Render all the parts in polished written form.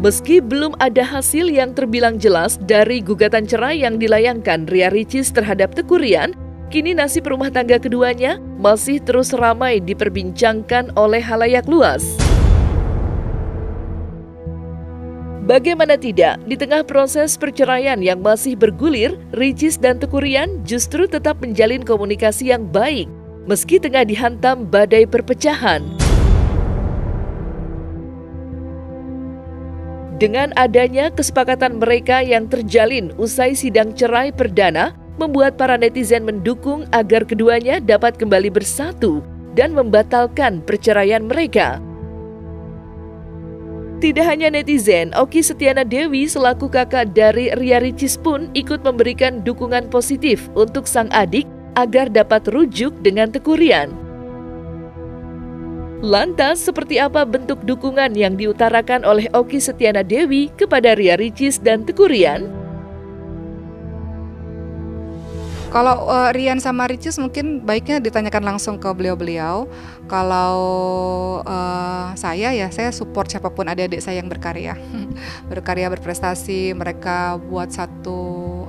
Meski belum ada hasil yang terbilang jelas dari gugatan cerai yang dilayangkan Ria Ricis terhadap Teuku Ryan, kini nasib rumah tangga keduanya masih terus ramai diperbincangkan oleh halayak luas. Bagaimana tidak, di tengah proses perceraian yang masih bergulir, Ricis dan Teuku Ryan justru tetap menjalin komunikasi yang baik, meski tengah dihantam badai perpecahan. Dengan adanya kesepakatan mereka yang terjalin usai sidang cerai perdana, membuat para netizen mendukung agar keduanya dapat kembali bersatu dan membatalkan perceraian mereka. Tidak hanya netizen, Okky Setiana Dewi selaku kakak dari Ria Ricis pun ikut memberikan dukungan positif untuk sang adik agar dapat rujuk dengan Teuku Ryan. Lantas, seperti apa bentuk dukungan yang diutarakan oleh Okky Setiana Dewi kepada Ria Ricis dan Teuku Ryan? Kalau Ryan sama Ricis mungkin baiknya ditanyakan langsung ke beliau-beliau. Kalau saya support siapapun adik-adik saya yang berkarya, berkarya berprestasi, mereka buat satu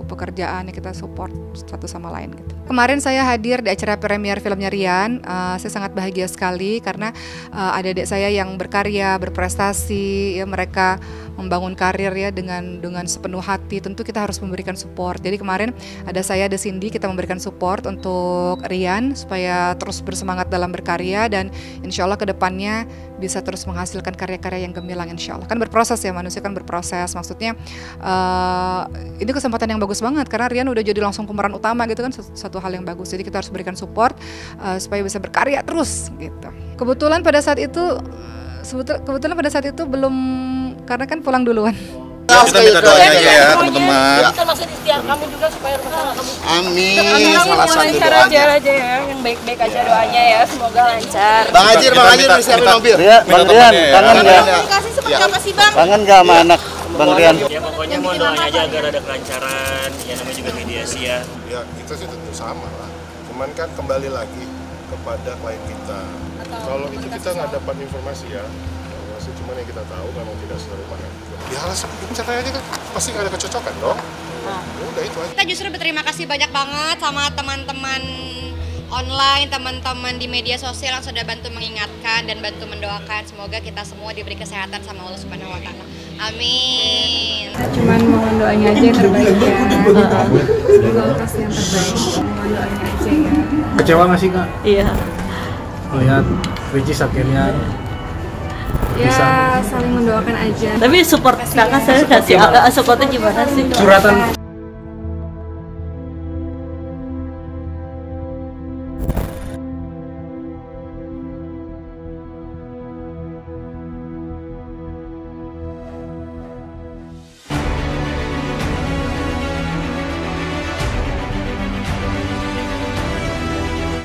pekerjaan yang kita support satu sama lain gitu. Kemarin saya hadir di acara premier filmnya Ryan, saya sangat bahagia sekali karena adik-adik saya yang berkarya, berprestasi, ya mereka membangun karir ya dengan sepenuh hati. Tentu kita harus memberikan support. Jadi kemarin ada saya, ada Cindy, kita memberikan support untuk Ryan supaya terus bersemangat dalam berkarya dan insya Allah kedepannya bisa terus menghasilkan karya-karya yang gemilang insya Allah. Kan berproses ya, manusia kan berproses. Maksudnya ini kesempatan yang bagus banget karena Ryan udah jadi langsung pemeran utama gitu kan, satu hal yang bagus. Jadi kita harus berikan support supaya bisa berkarya terus gitu. Kebetulan pada saat itu belum, karena kan pulang duluan. Kita minta doanya aja ya teman-teman. Kita masih ikhtiar kamu juga supaya rumah kamu. Amin. Salah satu doanya aja ya, yang baik-baik aja doanya ya, semoga lancar. Bang Hajir disiapin mobil. Bang Rian, kangen nggak? Komunikasi seperti apa sih Bang? Kangen nggak sama anak Bang Rian? Ya pokoknya mau doain aja agar ada kelancaran, ya namanya juga mediasi ya. Ya kita sih tentu sama lah, cuman kan kembali lagi kepada klien kita. Kalau itu kita nggak dapat informasi ya, cuman yang kita tahu memang tidak serumah. Ya cerai aja kan pasti nggak ada kecocokan dong. Udah itu aja. Kita justru berterima kasih banyak banget sama teman-teman online, teman-teman di media sosial yang sudah bantu mengingatkan dan bantu mendoakan. Semoga kita semua diberi kesehatan sama Allah Subhanahu Wa Taala. Amin. Cuman mohon doanya aja yang terbaik ya. Semoga kasih yang terbaik. Mohon doanya aja ya. Kecewa nggak sih Kak? Iya. Melihat Ricis akhirnya ya saling mendoakan aja. Tapi support kakak saya kasih supportnya gimana sih? Suratan.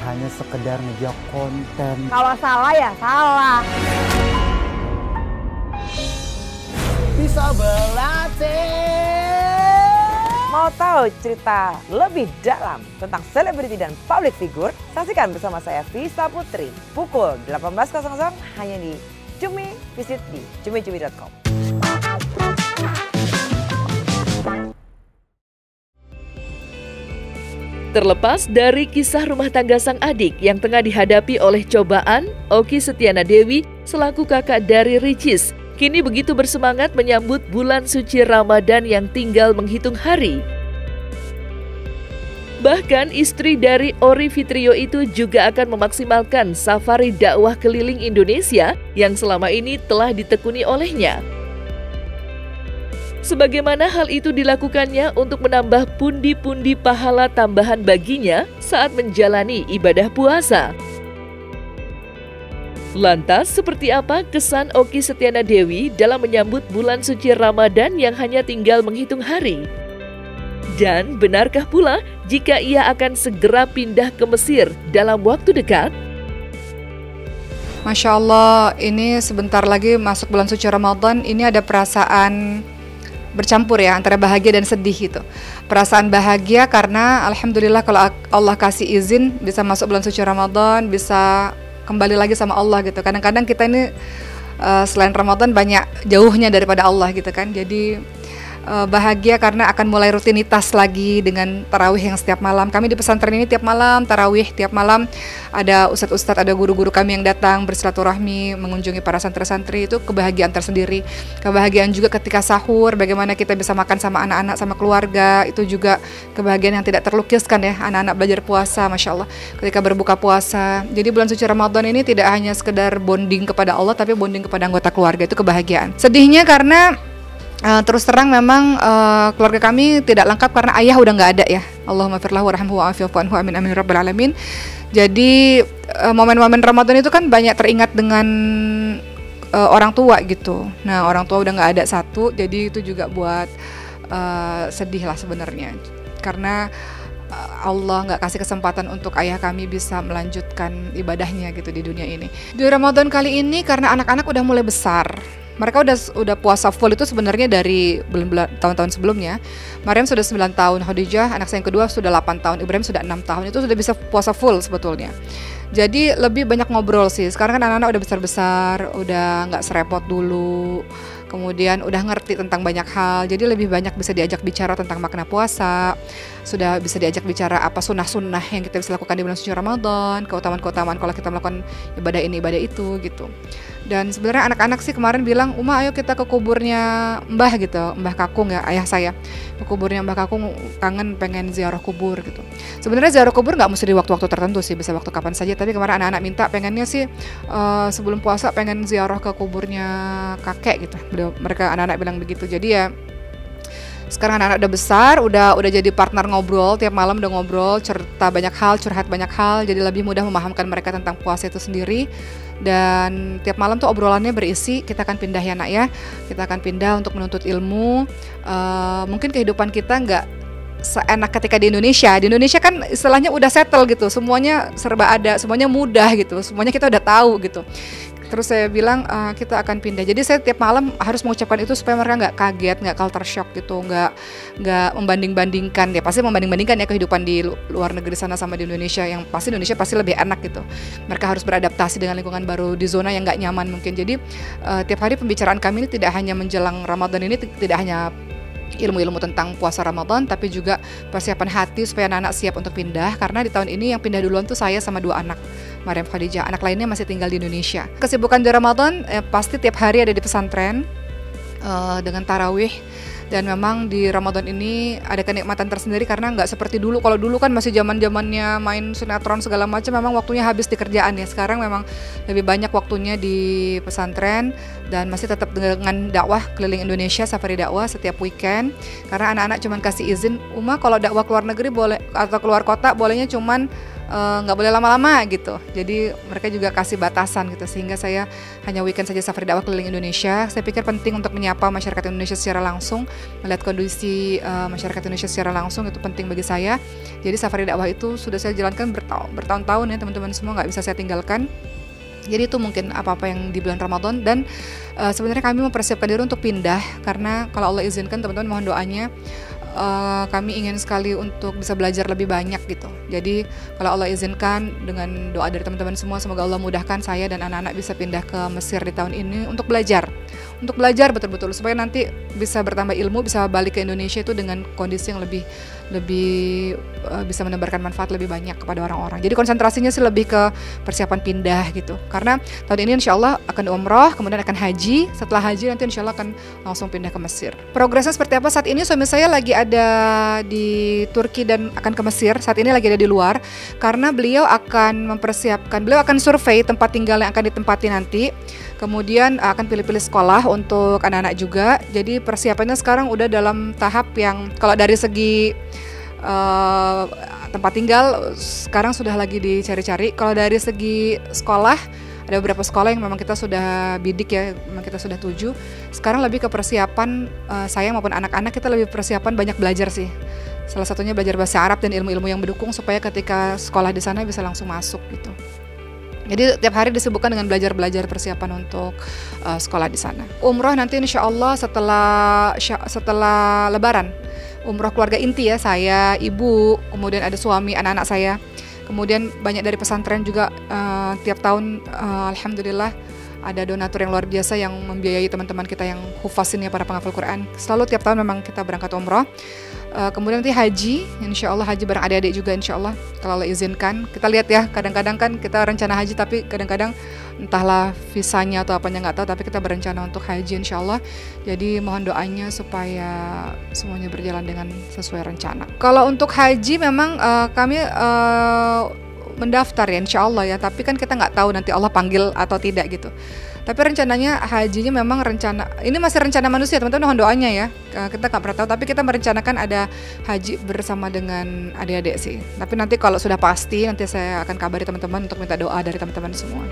Hanya sekedar ngejok konten. Kalau salah ya salah. Bisa berlatih. Mau tahu cerita lebih dalam tentang selebriti dan public figure? Saksikan bersama saya Visa Putri pukul 18.00 hanya di Cumi. Visit di cumi-cumi.com. Terlepas dari kisah rumah tangga sang adik yang tengah dihadapi oleh cobaan, Okky Setiana Dewi selaku kakak dari Ricis kini begitu bersemangat menyambut bulan suci Ramadan yang tinggal menghitung hari. Bahkan istri dari Ori Fitrio itu juga akan memaksimalkan safari dakwah keliling Indonesia yang selama ini telah ditekuni olehnya. Sebagaimana hal itu dilakukannya untuk menambah pundi-pundi pahala tambahan baginya saat menjalani ibadah puasa. Lantas, seperti apa kesan Okky Setiana Dewi dalam menyambut bulan suci Ramadan yang hanya tinggal menghitung hari? Dan benarkah pula jika ia akan segera pindah ke Mesir dalam waktu dekat? Masya Allah, ini sebentar lagi masuk bulan suci Ramadan, ini ada perasaan bercampur ya antara bahagia dan sedih gitu. Perasaan bahagia karena alhamdulillah kalau Allah kasih izin bisa masuk bulan suci Ramadan, bisa kembali lagi sama Allah gitu. Kadang-kadang kita ini selain Ramadan banyak jauhnya daripada Allah gitu kan. Jadi bahagia karena akan mulai rutinitas lagi dengan tarawih yang setiap malam. Kami di pesantren ini tiap malam tarawih, tiap malam ada ustadz-ustadz, ada guru-guru kami yang datang bersilaturahmi, mengunjungi para santri-santri. Itu kebahagiaan tersendiri. Kebahagiaan juga ketika sahur, bagaimana kita bisa makan sama anak-anak, sama keluarga. Itu juga kebahagiaan yang tidak terlukiskan ya. Anak-anak belajar puasa, Masya Allah, ketika berbuka puasa. Jadi bulan suci Ramadan ini tidak hanya sekedar bonding kepada Allah, tapi bonding kepada anggota keluarga. Itu kebahagiaan. Sedihnya karena terus terang memang keluarga kami tidak lengkap karena ayah udah nggak ada ya. Allahumma firlahu warhamhu wa'afihu wa'anhu amin amin rabbil alamin. Jadi momen-momen Ramadan itu kan banyak teringat dengan orang tua gitu. Nah, orang tua udah nggak ada satu, jadi itu juga buat sedih lah sebenarnya. Karena Allah nggak kasih kesempatan untuk ayah kami bisa melanjutkan ibadahnya gitu di dunia ini. Di Ramadan kali ini karena anak-anak udah mulai besar. Mereka udah puasa full itu sebenarnya dari tahun-tahun sebelumnya. Maryam sudah 9 tahun, Khadijah anak saya yang kedua sudah 8 tahun, Ibrahim sudah 6 tahun. Itu sudah bisa puasa full sebetulnya. Jadi lebih banyak ngobrol sih. Sekarang kan anak-anak udah besar-besar, udah nggak serepot dulu. Kemudian udah ngerti tentang banyak hal, jadi lebih banyak bisa diajak bicara tentang makna puasa, sudah bisa diajak bicara apa sunnah-sunnah yang kita bisa lakukan di bulan suci Ramadan, keutamaan-keutamaan kalau kita melakukan ibadah ini, ibadah itu gitu. Dan sebenarnya anak-anak sih kemarin bilang, Uma ayo kita ke kuburnya Mbah gitu, Mbah Kakung ya, ayah saya. Ke kuburnya Mbah Kakung, kangen pengen ziarah kubur gitu. Sebenarnya ziarah kubur nggak mesti di waktu-waktu tertentu sih, bisa waktu kapan saja. Tapi kemarin anak-anak minta pengennya sih sebelum puasa pengen ziarah ke kuburnya kakek gitu. Mereka anak-anak bilang begitu. Jadi ya sekarang anak-anak udah besar, udah jadi partner ngobrol, tiap malam udah ngobrol, cerita banyak hal, curhat banyak hal, jadi lebih mudah memahamkan mereka tentang puasa itu sendiri. Dan tiap malam tuh obrolannya berisi, kita akan pindah ya nak ya, kita akan pindah untuk menuntut ilmu. Mungkin kehidupan kita nggak seenak ketika di Indonesia. Di Indonesia kan istilahnya udah settle gitu, semuanya serba ada, semuanya mudah gitu, semuanya kita udah tahu gitu. Terus saya bilang kita akan pindah. Jadi saya tiap malam harus mengucapkan itu supaya mereka nggak kaget, nggak culture shock gitu, nggak membanding-bandingkan. Ya pasti membanding-bandingkan ya kehidupan di luar negeri sana sama di Indonesia. Yang pasti Indonesia pasti lebih enak gitu. Mereka harus beradaptasi dengan lingkungan baru di zona yang nggak nyaman mungkin. Jadi tiap hari pembicaraan kami ini tidak hanya menjelang Ramadan ini, tidak hanya ilmu-ilmu tentang puasa Ramadan, tapi juga persiapan hati supaya anak-anak siap untuk pindah. Karena di tahun ini yang pindah duluan tuh saya sama 2 anak, Maryam, Khadijah. Anak lainnya masih tinggal di Indonesia. Kesibukan di Ramadan pasti tiap hari ada di pesantren dengan tarawih. Dan memang di Ramadan ini ada kenikmatan tersendiri karena nggak seperti dulu. Kalau dulu kan masih zaman-zamannya main sinetron segala macam, memang waktunya habis di kerjaan ya. Sekarang memang lebih banyak waktunya di pesantren dan masih tetap dengan dakwah keliling Indonesia, safari dakwah setiap weekend. Karena anak-anak cuman kasih izin, Uma kalau dakwah keluar negeri boleh atau keluar kota bolehnya cuman nggak boleh lama-lama gitu. Jadi mereka juga kasih batasan gitu, sehingga saya hanya weekend saja safari dakwah keliling Indonesia. Saya pikir penting untuk menyapa masyarakat Indonesia secara langsung, melihat kondisi masyarakat Indonesia secara langsung, itu penting bagi saya. Jadi safari dakwah itu sudah saya jalankan bertahun-tahun ya teman-teman semua, nggak bisa saya tinggalkan. Jadi itu mungkin apa-apa yang di bulan Ramadan. Dan sebenarnya kami mempersiapkan diri untuk pindah, karena kalau Allah izinkan teman-teman mohon doanya, kami ingin sekali untuk bisa belajar lebih banyak gitu. Jadi kalau Allah izinkan, dengan doa dari teman-teman semua, semoga Allah mudahkan saya dan anak-anak bisa pindah ke Mesir di tahun ini untuk belajar betul-betul supaya nanti bisa bertambah ilmu, bisa balik ke Indonesia itu dengan kondisi yang lebih bisa menebarkan manfaat lebih banyak kepada orang-orang. Jadi konsentrasinya sih lebih ke persiapan pindah gitu. Karena tahun ini insya Allah akan umroh, kemudian akan haji. Setelah haji nanti insya Allah akan langsung pindah ke Mesir. Progresnya seperti apa saat ini? Suami saya lagi ada di Turki dan akan ke Mesir. Saat ini lagi ada di luar karena beliau akan survei tempat tinggal yang akan ditempati nanti. Kemudian akan pilih-pilih sekolah untuk anak-anak juga. Jadi persiapannya sekarang udah dalam tahap yang kalau dari segi tempat tinggal sekarang sudah lagi dicari-cari. Kalau dari segi sekolah, ada beberapa sekolah yang memang kita sudah bidik ya, memang kita sudah tuju. Sekarang lebih ke persiapan saya maupun anak-anak, kita lebih persiapan banyak belajar sih. Salah satunya belajar bahasa Arab dan ilmu-ilmu yang mendukung supaya ketika sekolah di sana bisa langsung masuk gitu. Jadi tiap hari disibukkan dengan belajar persiapan untuk sekolah di sana. Umroh nanti insya Allah setelah Lebaran. Umroh keluarga inti ya, saya, ibu, kemudian ada suami, anak-anak saya. Kemudian banyak dari pesantren juga tiap tahun alhamdulillah ada donatur yang luar biasa yang membiayai teman-teman kita yang hufaz ini, para penghafal Quran. Selalu tiap tahun memang kita berangkat umroh. Kemudian nanti haji, insya Allah haji bareng adik-adik juga insya Allah kalau Allah izinkan. Kita lihat ya, kadang-kadang kan kita rencana haji tapi kadang-kadang entahlah visanya atau apanya nggak tahu, tapi kita berencana untuk haji insya Allah. Jadi mohon doanya supaya semuanya berjalan dengan sesuai rencana. Kalau untuk haji memang kami mendaftar ya insya Allah ya, tapi kan kita nggak tahu nanti Allah panggil atau tidak gitu. Tapi rencananya hajinya memang ini masih rencana manusia, teman-teman mohon doanya ya. Kita nggak pernah tahu, tapi kita merencanakan ada haji bersama dengan adik-adik sih. Tapi nanti kalau sudah pasti nanti saya akan kabari teman-teman untuk minta doa dari teman-teman semua.